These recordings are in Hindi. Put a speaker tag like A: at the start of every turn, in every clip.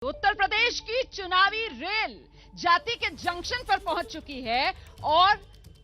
A: उत्तर प्रदेश की चुनावी रेल जाति के जंक्शन पर पहुंच चुकी है और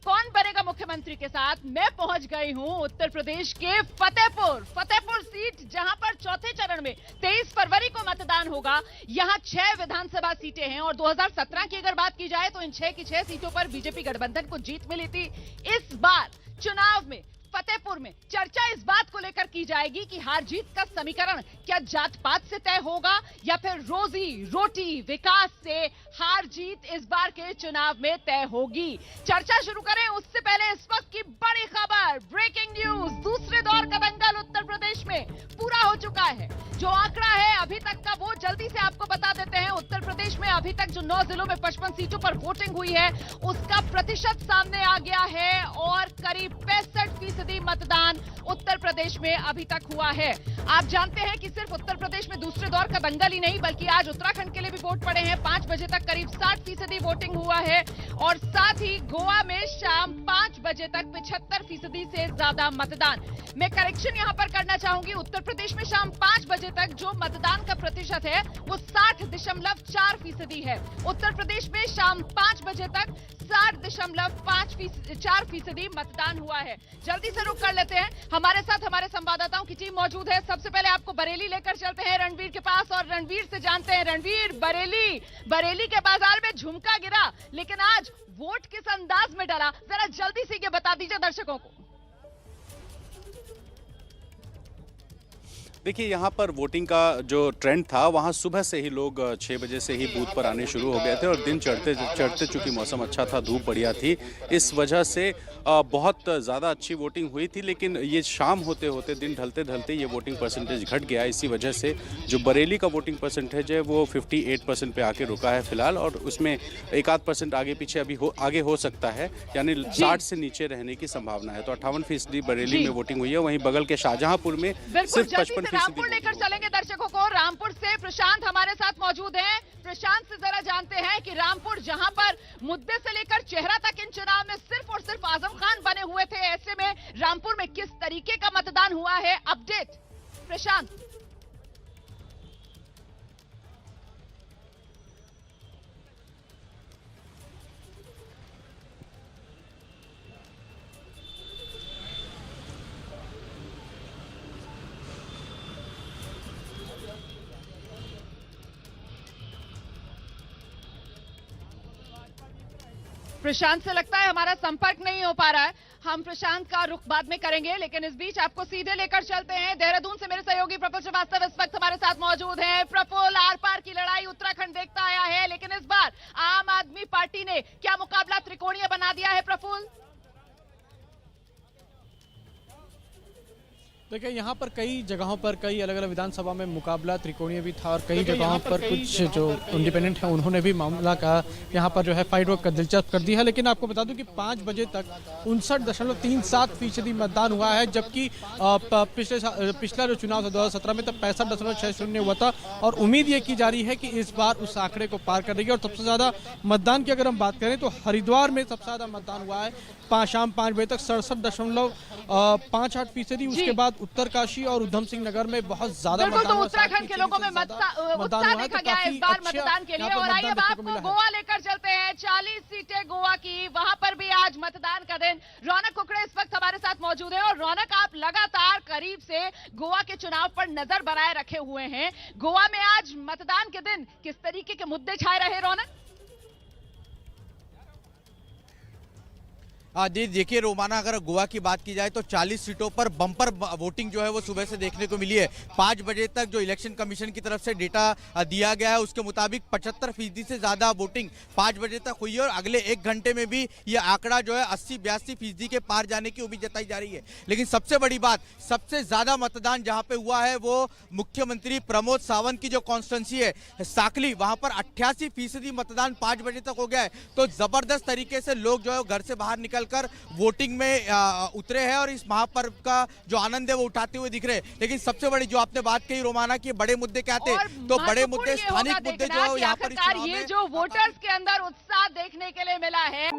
A: कौन बनेगा मुख्यमंत्री के साथ मैं पहुंच गई हूं उत्तर प्रदेश के फतेहपुर सीट, जहां पर चौथे चरण में 23 फरवरी को मतदान होगा। यहां 6 विधानसभा सीटें हैं और 2017 की अगर बात की जाए तो इन 6 की 6 सीटों पर बीजेपी गठबंधन को जीत मिली थी। इस बार चुनाव में फतेहपुर में चर्चा इस बात को लेकर की जाएगी कि हार जीत का समीकरण क्या जात पात से तय होगा या फिर रोजी रोटी विकास से हार जीत इस बार के चुनाव में तय होगी। चर्चा शुरू करें उससे पहले इस वक्त की बड़ी खबर, ब्रेकिंग न्यूज, दूसरे दौर का दंगल उत्तर प्रदेश में पूरा हो चुका है। जो आंकड़ा है अभी तक का वो जल्दी से आपको बता देते हैं। उत्तर प्रदेश में अभी तक जो 9 जिलों में 55 सीटों पर वोटिंग हुई है उसका प्रतिशत सामने आ गया है और करीब 65% मतदान उत्तर प्रदेश में अभी तक हुआ है। आप जानते हैं कि सिर्फ उत्तर प्रदेश में दूसरे दौर का दंगल ही नहीं बल्कि आज उत्तराखंड के लिए भी वोट पड़े हैं। 5 बजे तक करीब 60% वोटिंग हुआ है और साथ ही गोवा में शाम 5 बजे तक 75% से ज्यादा मतदान। मैं करेक्शन यहां पर करना चाहूंगी, उत्तर प्रदेश में शाम 5 बजे तक जो मतदान का प्रतिशत है वो 60.4% है। उत्तर प्रदेश में शाम 5 बजे तक 60.4% मतदान हुआ है। जल्दी से रुक कर लेते हैं, हमारे साथ हमारे संवाददाताओं की टीम मौजूद है। सबसे पहले आपको बरेली लेकर चलते हैं रणवीर के पास और रणवीर से जानते हैं। रणवीर, बरेली के बाजार में झुमका गिरा लेकिन आज वोट किस अंदाज में डला, जरा जल्दी से ये बता दीजिए दर्शकों को।
B: देखिए, यहाँ पर वोटिंग का जो ट्रेंड था वहाँ सुबह से ही लोग 6 बजे से ही बूथ पर आने शुरू हो गए थे और दिन चढ़ते चूँकि मौसम अच्छा था, धूप बढ़िया थी, इस वजह से बहुत ज़्यादा अच्छी वोटिंग हुई थी। लेकिन ये शाम होते होते, दिन ढलते ढलते ये वोटिंग परसेंटेज घट गया। इसी वजह से जो बरेली का वोटिंग परसेंटेज है वो 58% पे आके रुका है फिलहाल और उसमें 1-8% आगे पीछे अभी आगे हो सकता है, यानी 60 से नीचे रहने की संभावना है। तो 58% बरेली में वोटिंग हुई है। वहीं बगल के शाहजहांपुर में सिर्फ 55%
A: रामपुर लेकर चलेंगे दर्शकों को। रामपुर से प्रशांत हमारे साथ मौजूद हैं। प्रशांत से जरा जानते हैं कि रामपुर जहां पर मुद्दे से लेकर चेहरा तक इन चुनाव में सिर्फ और सिर्फ आजम खान बने हुए थे, ऐसे में रामपुर में किस तरीके का मतदान हुआ है, अपडेट प्रशांत। प्रशांत से लगता है हमारा संपर्क नहीं हो पा रहा है। हम प्रशांत का रुख बाद में करेंगे, लेकिन इस बीच आपको सीधे लेकर चलते हैं देहरादून से। मेरे सहयोगी प्रफुल्ल श्रीवास्तव इस वक्त हमारे साथ मौजूद हैं। प्रफुल्ल, आर पार की लड़ाई उत्तराखंड देखता आया है, लेकिन इस बार आम आदमी पार्टी ने क्या मुकाबला त्रिकोणीय बना दिया है? प्रफुल्ल,
C: देखिए, यहाँ पर कई जगहों पर कई अलग अलग विधानसभा में मुकाबला त्रिकोणीय भी था और कई जगहों पर कुछ जो इंडिपेंडेंट हैं उन्होंने भी मामला का यहाँ पर जो है फाइट वर्क दिलचस्प कर दी है। लेकिन आपको बता दूं कि 5 बजे तक 59.37% मतदान हुआ है, जबकि पिछला जो चुनाव था 2017 में तब 65.60 हुआ था और उम्मीद ये की जा रही है कि इस बार उस आंकड़े को पार करेगी। और सबसे ज्यादा मतदान की अगर हम बात करें तो हरिद्वार में सबसे ज्यादा मतदान हुआ है, शाम 5 बजे तक 67.58%। उसके बाद उत्तरकाशी और उधम सिंह नगर में बहुत ज्यादा
A: मतदान हुआ। उत्तराखंड के लोगों में उत्साह देखा गया है इस बार मतदान के लिए। और आइए अब आपको गोवा लेकर चलते हैं। 40 सीटें गोवा की, वहां पर भी आज मतदान का दिन। रौनक कुकड़े इस वक्त हमारे साथ मौजूद है और रौनक, आप लगातार करीब से गोवा के चुनाव पर नजर बनाए रखे हुए हैं। गोवा में आज मतदान के दिन किस तरीके के मुद्दे छाए रहे रौनक?
D: देखिए रोमाना, अगर गोवा की बात की जाए तो 40 सीटों पर बम्पर वोटिंग जो है वो सुबह से देखने को मिली है। 5 बजे तक जो इलेक्शन कमीशन की तरफ से डेटा दिया गया है उसके मुताबिक 75% से ज्यादा वोटिंग 5 बजे तक हुई है और अगले 1 घंटे में भी ये आंकड़ा जो है 80-82% के पार जाने की उम्मीद जताई जा रही है। लेकिन सबसे बड़ी बात, सबसे ज्यादा मतदान जहां पे हुआ है वो मुख्यमंत्री प्रमोद सावंत की जो कॉन्स्टिट्यूंसी है साकली, वहां पर 88% मतदान 5 बजे तक हो गया है। तो जबरदस्त तरीके से लोग जो है घर से बाहर निकल कर वोटिंग में उतरे हैं और इस महापर्व का जो आनंद है वो उठाते हुए दिख रहे हैं। लेकिन सबसे बड़ी जो आपने बात कही रोमाना की, बड़े मुद्दे क्या थे, तो बड़े मुद्दे स्थानिक मुद्दे जो है यहाँ पर
A: ये जो वोटर्स के अंदर उत्साह देखने के लिए मिला है।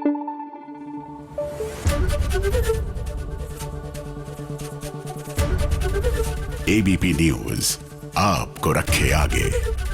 E: एबीपी न्यूज आपको रखे आगे।